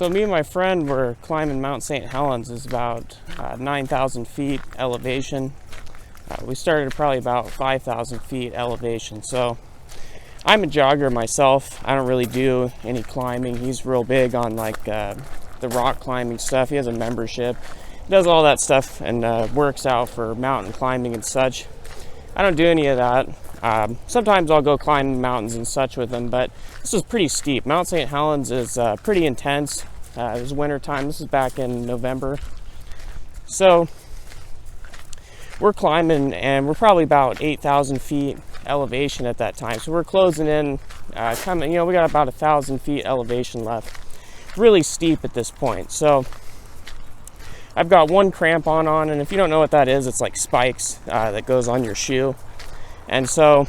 So me and my friend were climbing Mount St. Helens. It's about 9,000 feet elevation. We started at probably about 5,000 feet elevation. So I'm a jogger myself. I don't really do any climbing. He's real big on like the rock climbing stuff. He has a membership. He does all that stuff and works out for mountain climbing and such. I don't do any of that. Sometimes I'll go climb the mountains and such with him, but this is pretty steep. Mount St. Helens is pretty intense. It was winter time. This is back in November. So we're climbing and we're probably about 8,000 feet elevation at that time. So we're closing in, we got about 1,000 feet elevation left. Really steep at this point. So I've got one crampon on, and if you don't know what that is, it's like spikes that goes on your shoe. And so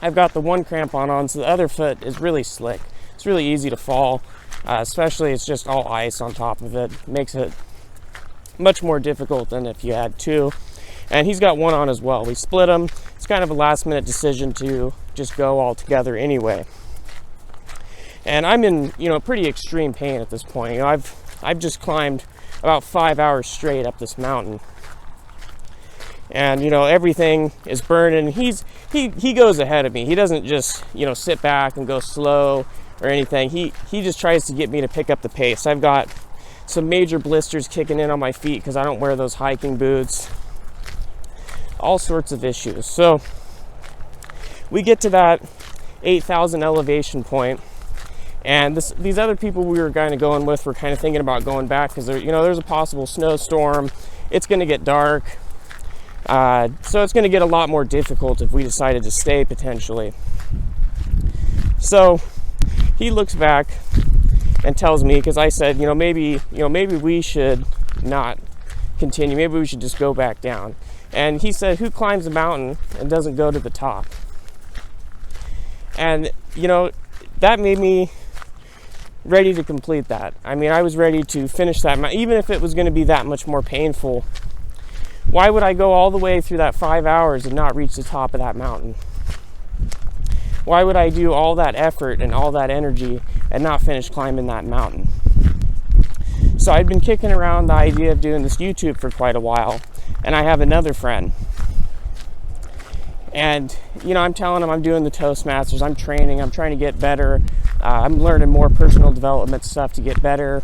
I've got the one crampon on, so the other foot is really slick. It's really easy to fall, especially it's just all ice on top of it. Makes it much more difficult than if you had two. And he's got one on as well. We split them. It's kind of a last minute decision to just go all together anyway. And I'm in, pretty extreme pain at this point. I've just climbed about 5 hours straight up this mountain. And everything is burning. He goes ahead of me. He doesn't just sit back and go slow or anything. He just tries to get me to pick up the pace. I've got some major blisters kicking in on my feet because I don't wear those hiking boots. All sorts of issues. So we get to that 8,000 elevation point, and these other people we were kind of going with were kind of thinking about going back because there's a possible snowstorm. It's going to get dark. So it's going to get a lot more difficult if we decided to stay potentially. So he looks back and tells me, because I said, maybe we should not continue. Maybe we should just go back down. And he said, who climbs a mountain and doesn't go to the top? And, that made me ready to complete that. I mean, I was ready to finish that mountain, even if it was going to be that much more painful. Why would I go all the way through that 5 hours and not reach the top of that mountain? Why would I do all that effort and all that energy and not finish climbing that mountain? So I'd been kicking around the idea of doing this YouTube for quite a while, and I have another friend. And, I'm telling him I'm doing the Toastmasters, I'm training, I'm trying to get better, I'm learning more personal development stuff to get better.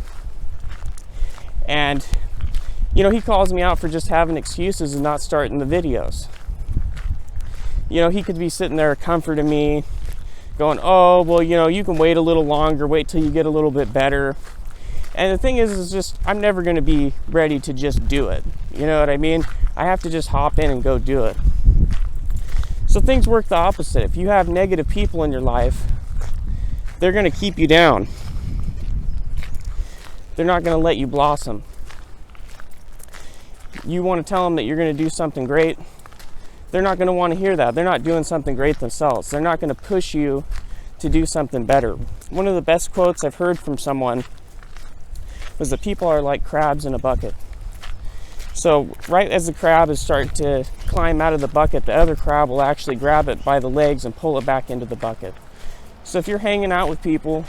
And he calls me out for just having excuses and not starting the videos. He could be sitting there comforting me, going, oh, well, you can wait a little longer, wait till you get a little bit better. And the thing is just, I'm never going to be ready to just do it. You know what I mean? I have to just hop in and go do it. So things work the opposite. If you have negative people in your life, they're going to keep you down. They're not going to let you blossom. You want to tell them that you're going to do something great, they're not going to want to hear that. They're not doing something great themselves. They're not going to push you to do something better. One of the best quotes I've heard from someone was that people are like crabs in a bucket. So right as the crab is starting to climb out of the bucket, the other crab will actually grab it by the legs and pull it back into the bucket. So if you're hanging out with people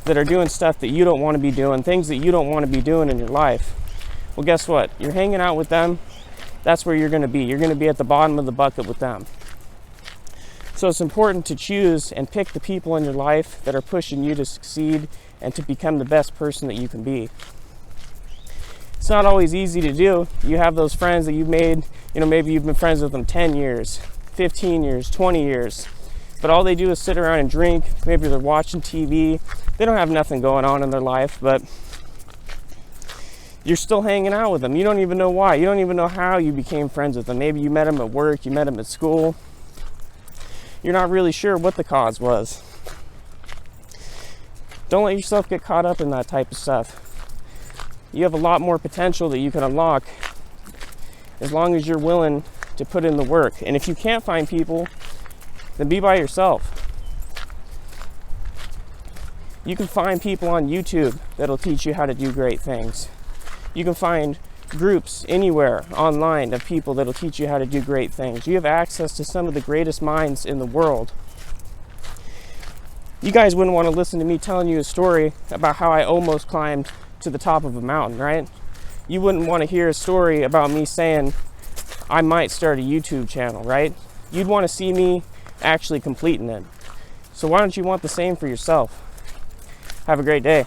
that are doing stuff that you don't want to be doing, things that you don't want to be doing in your life, well, guess what? You're hanging out with them. That's where you're going to be. You're going to be at the bottom of the bucket with them. So it's important to choose and pick the people in your life that are pushing you to succeed and to become the best person that you can be. It's not always easy to do. You have those friends that you've made, maybe you've been friends with them 10 years, 15 years, 20 years, but all they do is sit around and drink. Maybe they're watching TV. They don't have nothing going on in their life, but you're still hanging out with them. You don't even know why. You don't even know how you became friends with them. Maybe you met them at work, you met them at school. You're not really sure what the cause was. Don't let yourself get caught up in that type of stuff. You have a lot more potential that you can unlock as long as you're willing to put in the work. And if you can't find people, then be by yourself. You can find people on YouTube that'll teach you how to do great things. You can find groups anywhere online of people that'll teach you how to do great things. You have access to some of the greatest minds in the world. You guys wouldn't want to listen to me telling you a story about how I almost climbed to the top of a mountain, right? You wouldn't want to hear a story about me saying I might start a YouTube channel, right? You'd want to see me actually completing it. So why don't you want the same for yourself? Have a great day.